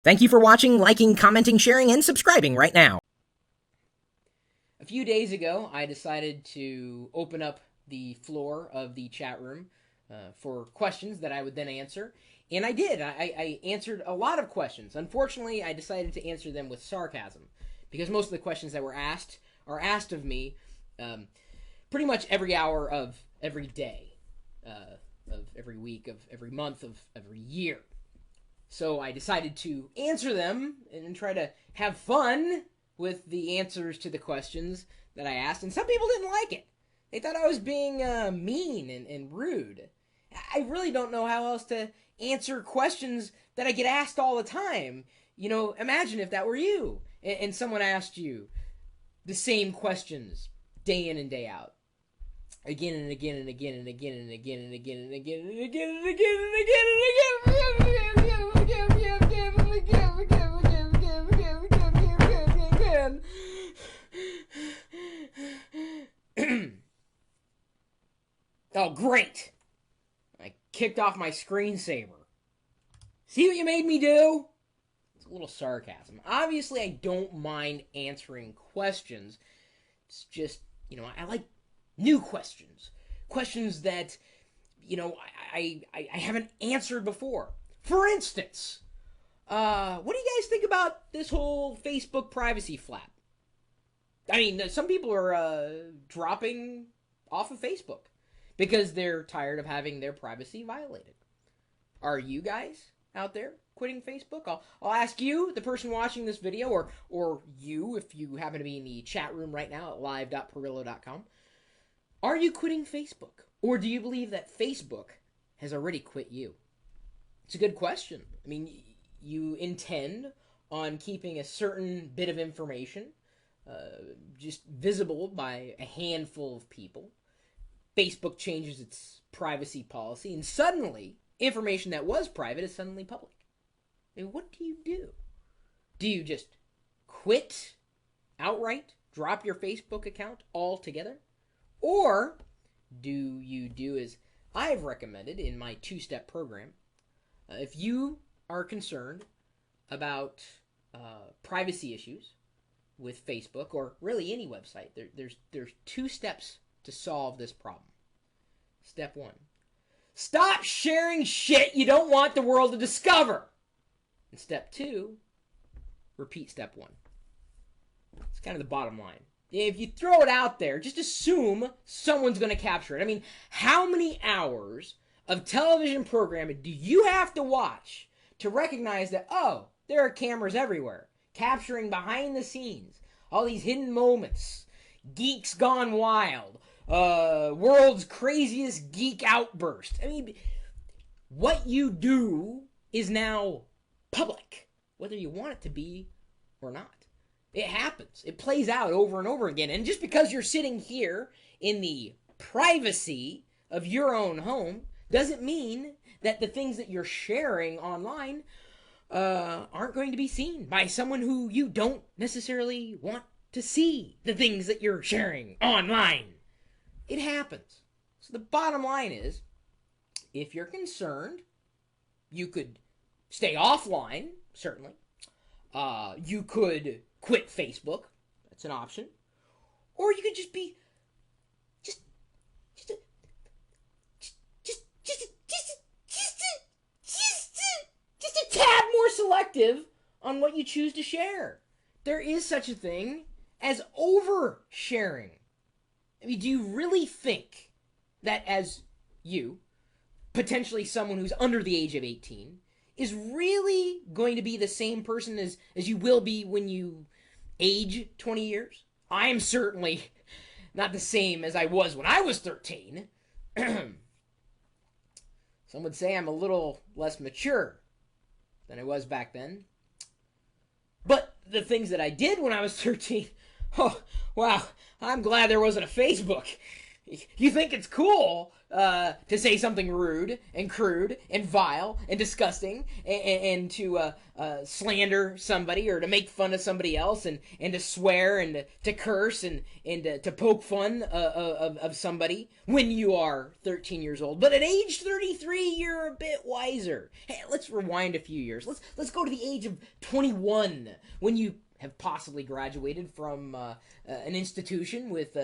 Thank you for watching, liking, commenting, sharing, and subscribing right now. A few days ago, I decided to open up the floor of the chat room for questions that I would then answer. And I did. I answered a lot of questions. Unfortunately, I decided to answer them with sarcasm because most of the questions that were asked are asked of me pretty much every hour of every day, of every week, of every month, of every year. So I decided to answer them and try to have fun with the answers to the questions that I asked. And some people didn't like it. They thought I was being mean and rude. I really don't know how else to answer questions that I get asked all the time. You know, imagine if that were you and someone asked you the same questions day in and day out. Again and again and again and again and again and again and again and again and again and again and again and again and again. Oh, great! I kicked off my screensaver. See what you made me do? It's a little sarcasm. Obviously, I don't mind answering questions. It's just, I like new questions. Questions that, I haven't answered before. For instance, what do you guys think about this whole Facebook privacy flap? I mean, some people are dropping off of Facebook because they're tired of having their privacy violated. Are you guys out there quitting Facebook? I'll ask you, the person watching this video, or you, if you happen to be in the chat room right now at live.pirillo.com. Are you quitting Facebook? Or do you believe that Facebook has already quit you? It's a good question. I mean, you intend on keeping a certain bit of information just visible by a handful of people. Facebook changes its privacy policy, and suddenly, information that was private is suddenly public. I mean, what do you do? Do you just quit outright? Drop your Facebook account altogether? Or do you do as I've recommended in my two-step program? If you are concerned about privacy issues with Facebook, or really any website, there's two steps to solve this problem. Step one, stop sharing shit you don't want the world to discover. And step two, repeat step one. It's kind of the bottom line. If you throw it out there, just assume someone's going to capture it. I mean, how many hours of television programming do you have to watch to recognize that, oh, there are cameras everywhere, capturing behind the scenes, all these hidden moments, geeks gone wild, world's craziest geek outburst. I mean, what you do is now public, whether you want it to be or not. It happens. It plays out over and over again. And just because you're sitting here in the privacy of your own home doesn't mean that the things that you're sharing online aren't going to be seen by someone who you don't necessarily want to see the things that you're sharing online. It happens. So the bottom line is, if you're concerned, you could stay offline, certainly. You could quit Facebook. That's an option. Or you could just be just a tad more selective on what you choose to share. There is such a thing as oversharing. I mean, do you really think that as you, potentially someone who's under the age of 18, is really going to be the same person as you will be when you age 20 years? I am certainly not the same as I was when I was 13. Some would say I'm a little less mature than I was back then. But the things that I did when I was 13, oh, wow, I'm glad there wasn't a Facebook. You think it's cool to say something rude and crude and vile and disgusting and to slander somebody or to make fun of somebody else and to swear and to curse and to poke fun of somebody when you are 13 years old. But at age 33, you're a bit wiser. Hey, let's rewind a few years. Let's go to the age of 21 when you have possibly graduated from an institution with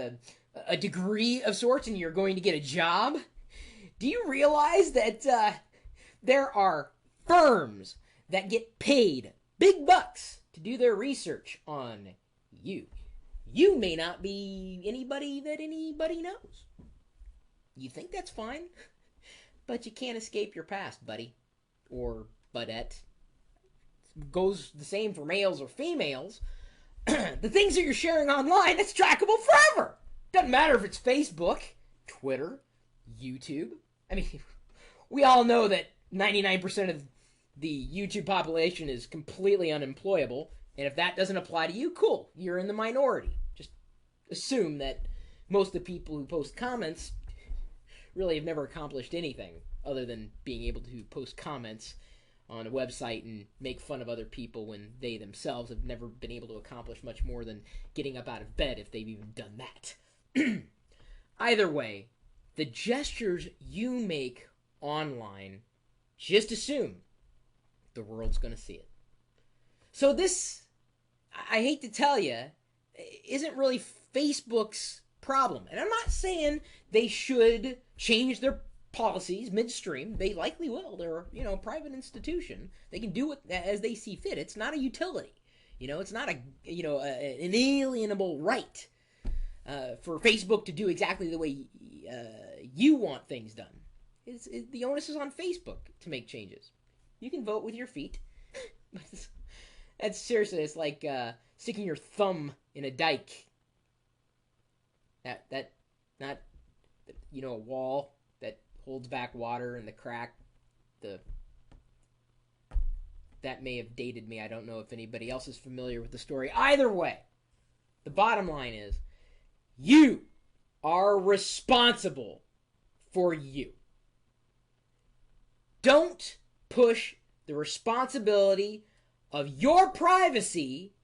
a degree of sorts and you're going to get a job. Do you realize that there are firms that get paid big bucks to do their research on you? You may not be anybody that anybody knows. You think that's fine, but you can't escape your past, buddy. Or budette. Goes the same for males or females. The things that you're sharing online, that's trackable forever. Doesn't matter if it's Facebook, Twitter, YouTube. I mean, we all know that 99% of the YouTube population is completely unemployable, and if that doesn't apply to you, cool, you're in the minority. Just assume that most of the people who post comments really have never accomplished anything other than being able to post comments on a website and make fun of other people when they themselves have never been able to accomplish much more than getting up out of bed if they've even done that. Either way, the gestures you make online, just assume the world's going to see it. So this, I hate to tell you, isn't really Facebook's problem. And I'm not saying they should change their policies midstream. They likely will. They're, a private institution. They can do it as they see fit. It's not a utility. It's not an inalienable right for Facebook to do exactly the way you want things done. The onus is on Facebook to make changes. You can vote with your feet. That's seriously, it's like sticking your thumb in a dike. That not, a wall that holds back water and the crack. That may have dated me. I don't know if anybody else is familiar with the story. Either way, the bottom line is, you are responsible for you. Don't push the responsibility of your privacy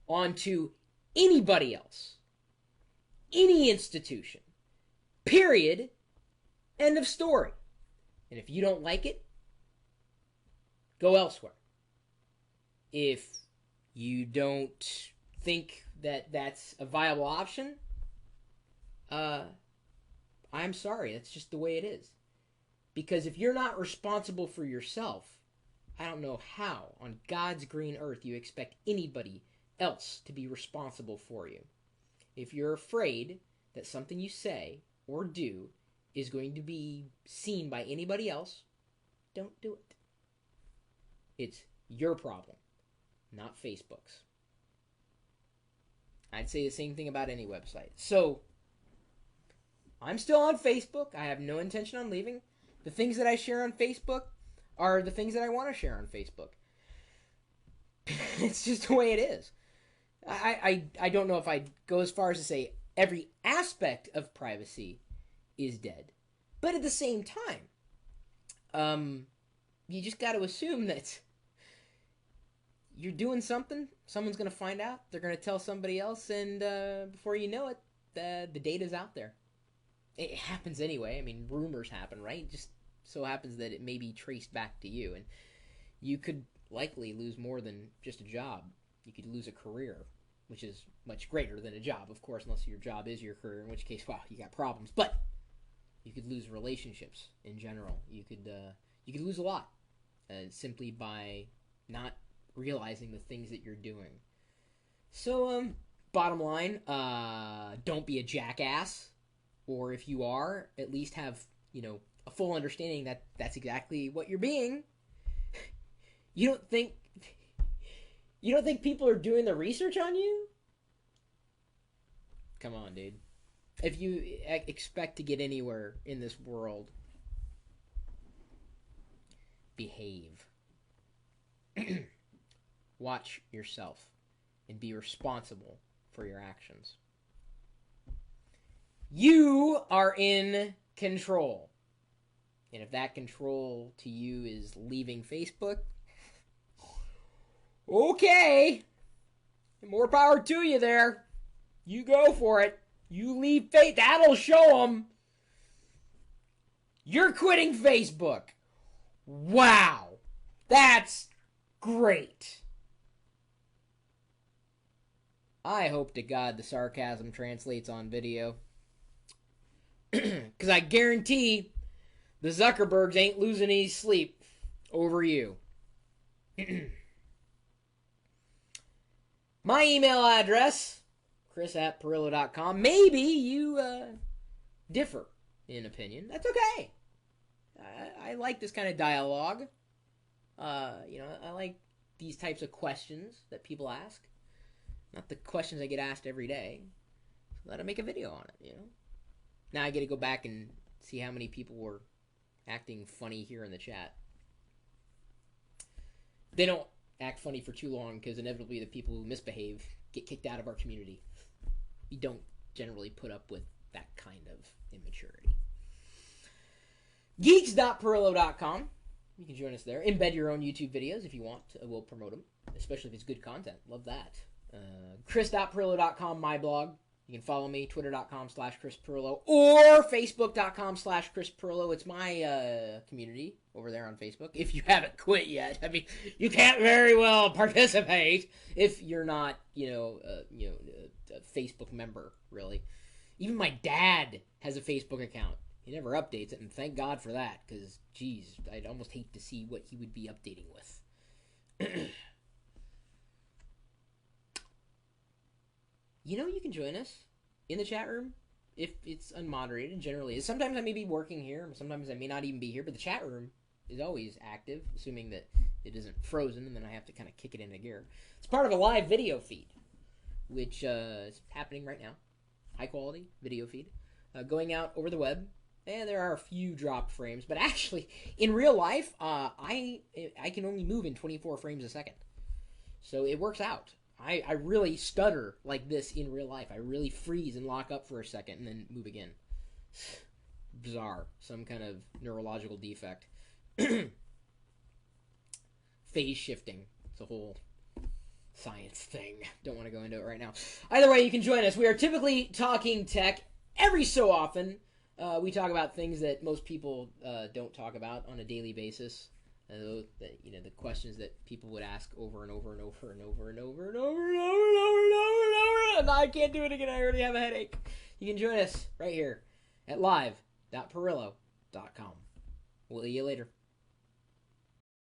onto anybody else. Any institution. Period. End of story. And if you don't like it, go elsewhere. If you don't think that that's a viable option, I'm sorry, that's just the way it is. Because if you're not responsible for yourself, I don't know how on God's green earth you expect anybody else to be responsible for you. If you're afraid that something you say or do is going to be seen by anybody else, don't do it. It's your problem, not Facebook's. I'd say the same thing about any website. So, I'm still on Facebook. I have no intention on leaving. The things that I share on Facebook are the things that I want to share on Facebook. It's just the way it is. I don't know if I'd go as far as to say every aspect of privacy is dead. But at the same time, you just got to assume that you're doing something, someone's going to find out, they're going to tell somebody else, and before you know it, the data's out there. It happens anyway. I mean, rumors happen, right? It just so happens that it may be traced back to you, and you could likely lose more than just a job. You could lose a career, which is much greater than a job, of course, unless your job is your career, in which case, wow, you got problems. But you could lose relationships in general. You could lose a lot simply by not realizing the things that you're doing. So, bottom line, don't be a jackass. Or if you are, at least have, a full understanding that that's exactly what you're being. You don't think people are doing the research on you? Come on, dude. If you expect to get anywhere in this world, behave. Watch yourself and be responsible for your actions. You are in control. And if that control to you is leaving Facebook, okay. More power to you there. You go for it. You leave Facebook. That'll show them. You're quitting Facebook. Wow. That's great. I hope to God the sarcasm translates on video. Because I guarantee the Zuckerbergs ain't losing any sleep over you. My email address, chris@pirillo.com. Maybe you differ in opinion. That's okay. I like this kind of dialogue. I like these types of questions that people ask. Not the questions I get asked every day. So let I make a video on it, Now I get to go back and see how many people were acting funny here in the chat. They don't act funny for too long because inevitably the people who misbehave get kicked out of our community. We don't generally put up with that kind of immaturity. Geeks.pirillo.com. You can join us there. Embed your own YouTube videos if you want. We'll promote them, especially if it's good content. Love that. Chris.pirillo.com, my blog. You can follow me, twitter.com/ChrisPirillo or Facebook.com/ChrisPirillo. It's my community over there on Facebook. If you haven't quit yet, I mean, you can't very well participate if you're not, a Facebook member, really. Even my dad has a Facebook account. He never updates it, and thank God for that, because, geez, I'd almost hate to see what he would be updating with. You can join us in the chat room if it's unmoderated. Generally is. Sometimes I may be working here. Sometimes I may not even be here. But the chat room is always active, assuming that it isn't frozen, and then I have to kind of kick it into gear. It's part of a live video feed, which is happening right now. High quality video feed going out over the web. And there are a few dropped frames. But actually, in real life, I can only move in 24 frames a second. So it works out. I really stutter like this in real life. I really freeze and lock up for a second and then move again. Bizarre. Some kind of neurological defect. Phase shifting. It's a whole science thing. Don't want to go into it right now. Either way, you can join us. We are typically talking tech every so often. We talk about things that most people don't talk about on a daily basis. The questions that people would ask over and over and over and over and over and over and over and over and over and over. And I can't do it again. I already have a headache. You can join us right here at live.pirillo.com. We'll see you later.